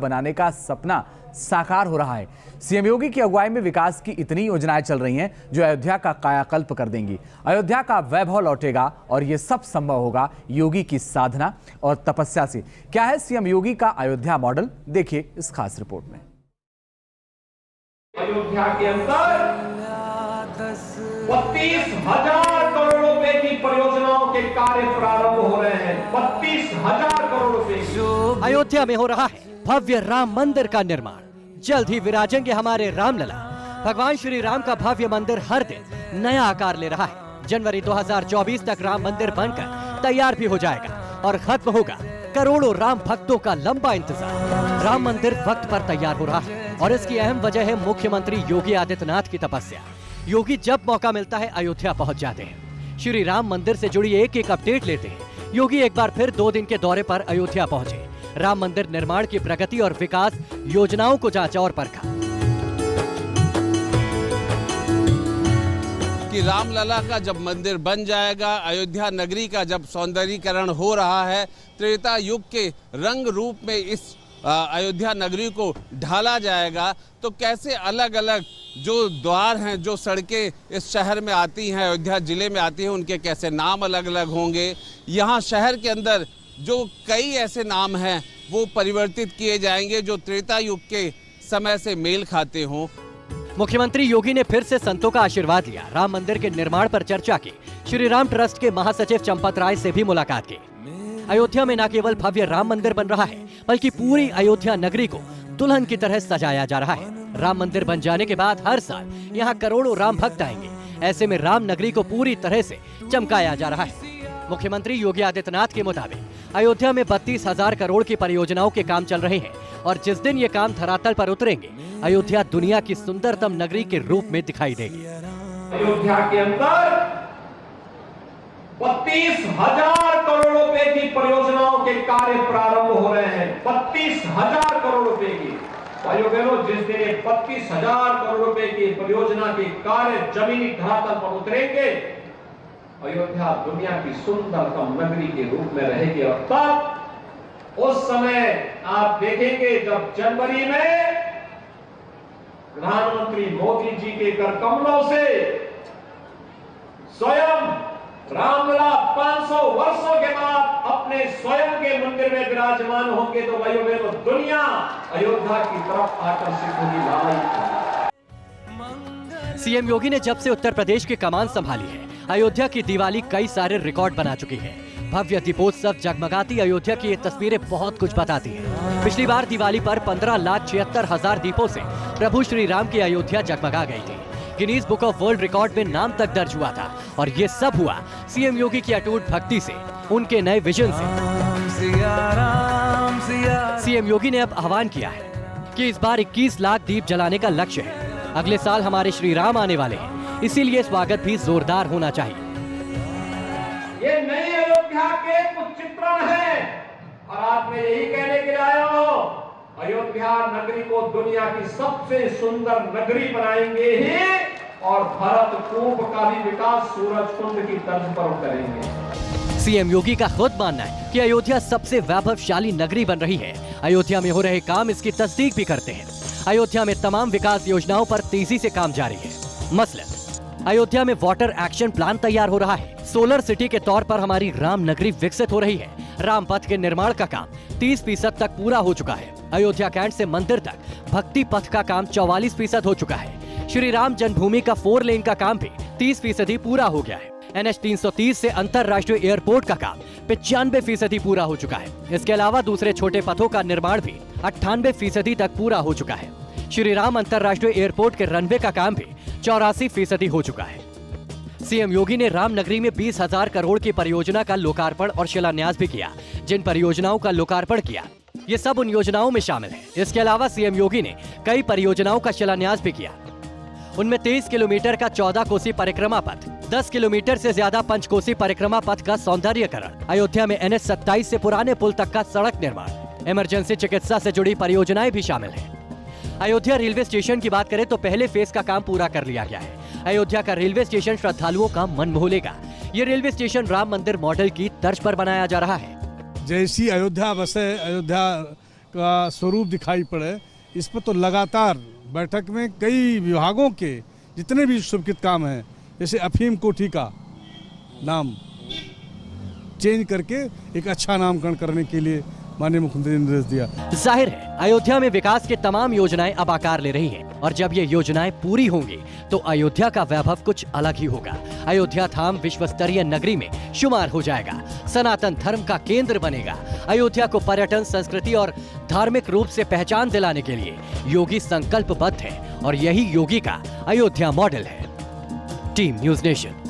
बनाने का सपना साकार हो रहा है। सीएम योगी की अगुवाई में विकास की इतनी योजनाएं चल रही हैं जो अयोध्या का कायाकल्प कर देंगी। अयोध्या का वैभव लौटेगा और ये सब संभव होगा योगी की साधना और तपस्या से। क्या है सीएम योगी का अयोध्या मॉडल, देखिए इस खास रिपोर्ट में। अयोध्या के अंदर 32,000 करोड़ रुपए की परियोजनाओं के कार्य प्रारंभ हो रहे हैं। 32,000 करोड़ रुपए की। अयोध्या में हो रहा है भव्य राम मंदिर का निर्माण। जल्द ही विराजेंगे हमारे रामलला। भगवान श्री राम का भव्य मंदिर हर दिन नया आकार ले रहा है। जनवरी 2024 तक राम मंदिर बनकर तैयार भी हो जाएगा और खत्म होगा करोड़ों राम भक्तों का लंबा इंतजार। राम मंदिर वक्त पर तैयार हो रहा है और इसकी अहम वजह है मुख्यमंत्री योगी आदित्यनाथ की तपस्या। योगी जब मौका मिलता है अयोध्या पहुंच जाते हैं। श्री राम मंदिर से जुड़ी एक अपडेट लेते हैं। योगी एक बार फिर 2 दिन के दौरे पर अयोध्या पहुंचे। राम मंदिर निर्माण की प्रगति और विकास योजनाओं को जांचा और परखा। कि रामलला का जब मंदिर बन जाएगा, अयोध्या नगरी का जब सौंदर्यीकरण हो रहा है, त्रेता युग के रंग रूप में इस अयोध्या नगरी को ढाला जाएगा, तो कैसे अलग अलग जो द्वार हैं, जो सड़कें इस शहर में आती हैं, अयोध्या जिले में आती हैं, उनके कैसे नाम अलग अलग होंगे। यहाँ शहर के अंदर जो कई ऐसे नाम हैं वो परिवर्तित किए जाएंगे जो त्रेता युग के समय से मेल खाते हों। मुख्यमंत्री योगी ने फिर से संतों का आशीर्वाद लिया। राम मंदिर के निर्माण पर चर्चा की। श्री राम ट्रस्ट के महासचिव चंपत राय से भी मुलाकात की। अयोध्या में न केवल भव्य राम मंदिर बन रहा है बल्कि पूरी अयोध्या नगरी को दुल्हन की तरह सजाया जा रहा है। राम मंदिर बन जाने के बाद हर साल यहाँ करोड़ों राम भक्त आएंगे। ऐसे में राम नगरी को पूरी तरह से चमकाया जा रहा है। मुख्यमंत्री योगी आदित्यनाथ के मुताबिक अयोध्या में 32,000 करोड़ की परियोजनाओं के काम चल रहे हैं और जिस दिन ये काम धरातल पर उतरेंगे, अयोध्या दुनिया की सुंदरतम नगरी के रूप में दिखाई देगी। अयोध्या के अंदर 32,000 करोड़ रुपए की परियोजनाओं के कार्य प्रारंभ हो रहे हैं। 32,000 करोड़ रुपए की। भाइयों बहनों, जिस दिन 32,000 करोड़ रुपए की परियोजना के कार्य जमीनी धरातल पर उतरेंगे, अयोध्या दुनिया की सुंदरतम नगरी के रूप में रहेगी। और तब उस समय आप देखेंगे जब जनवरी में प्रधानमंत्री मोदी जी के कर कमलों से स्वयं रामलला 500 वर्षों के बाद अपने स्वयं के मंदिर में विराजमान होंगे, तो भाइयों बहनों दुनिया अयोध्या की तरफ आकर्षित होगी। सीएम योगी ने जब से उत्तर प्रदेश की कमान संभाली है, अयोध्या की दिवाली कई सारे रिकॉर्ड बना चुकी है। भव्य दीपोत्सव, जगमगाती अयोध्या की ये तस्वीरें बहुत कुछ बताती हैं। पिछली बार दिवाली पर 15,76,000 दीपों से प्रभु श्री राम की अयोध्या जगमगा गई थी। Guinness book of world record में नाम तक दर्ज हुआ था और ये सब हुआ सीएम योगी की अटूट भक्ति से, उनके नए विजन से। सीएम योगी ने अब आह्वान किया है कि इस बार 21 लाख दीप जलाने का लक्ष्य है। अगले साल हमारे श्री राम आने वाले हैं, इसीलिए स्वागत भी जोरदार होना चाहिए। ये नई अयोध्या के कुछ चित्रण हैं और आज मैं यही कहने के लिए आया हूं, अयोध्या नगरी को दुनिया की सबसे सुंदर नगरी बनाएंगे ही और भरत कूप का भी विकास सूरज कुंड की तर्ज पर करेंगे। सीएम योगी का खुद मानना है कि अयोध्या सबसे वैभवशाली नगरी बन रही है। अयोध्या में हो रहे काम इसकी तस्दीक भी करते हैं। अयोध्या में तमाम विकास योजनाओं पर तेजी से काम जारी है। मसलन अयोध्या में वाटर एक्शन प्लान तैयार हो रहा है। सोलर सिटी के तौर पर हमारी राम नगरी विकसित हो रही है। राम पथ के निर्माण का काम 30% तक पूरा हो चुका है। अयोध्या कैंट से मंदिर तक भक्ति पथ का काम 44% हो चुका है। श्री राम जन्मभूमि का 4 लेन का काम भी 30% पूरा हो गया है। NH 330 से अंतरराष्ट्रीय एयरपोर्ट का काम 95% पूरा हो चुका है। इसके अलावा दूसरे छोटे पथों का निर्माण भी 98% तक पूरा हो चुका है। श्री राम अंतरराष्ट्रीय एयरपोर्ट के रनवे का काम भी 84% हो चुका है। सीएम योगी ने राम नगरी में 20,000 करोड़ की परियोजना का लोकार्पण और शिलान्यास भी किया। जिन परियोजनाओं का लोकार्पण किया, ये सब उन योजनाओं में शामिल है। इसके अलावा सीएम योगी ने कई परियोजनाओं का शिलान्यास भी किया। उनमें 23 किलोमीटर का 14 कोसी परिक्रमा पथ, 10 किलोमीटर से ज्यादा पंचकोसी परिक्रमा पथ का सौंदर्यीकरण, अयोध्या में NH 27 से पुराने पुल तक का सड़क निर्माण, इमरजेंसी चिकित्सा से जुड़ी परियोजनाएं भी शामिल हैं। अयोध्या रेलवे स्टेशन की बात करें तो पहले फेज का काम पूरा कर लिया गया है। अयोध्या का रेलवे स्टेशन श्रद्धालुओं का मन मोह लेगा। ये रेलवे स्टेशन राम मंदिर मॉडल की तर्ज पर बनाया जा रहा है। जैसी अयोध्या बसे, अयोध्या का स्वरूप दिखाई पड़े, इस पर तो लगातार बैठक में कई विभागों के जितने भी स्वीकृत काम हैं, जैसे अफीम कोठी का नाम चेंज करके एक अच्छा नामकरण करने के लिए माननीय मुख्यमंत्री ने निर्देश दिया। जाहिर है अयोध्या में विकास की तमाम योजनाएं अब आकार ले रही हैं और जब ये योजनाएं पूरी होंगी तो अयोध्या का वैभव कुछ अलग ही होगा। अयोध्या धाम विश्व स्तरीय नगरी में शुमार हो जाएगा, सनातन धर्म का केंद्र बनेगा। अयोध्या को पर्यटन, संस्कृति और धार्मिक रूप से पहचान दिलाने के लिए योगी संकल्पबद्ध है और यही योगी का अयोध्या मॉडल है। Team news nation.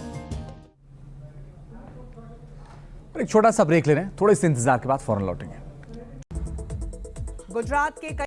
एक छोटा सा ब्रेक ले रहे हैं, थोड़े से इंतजार के बाद फौरन लौटेंगे। गुजरात के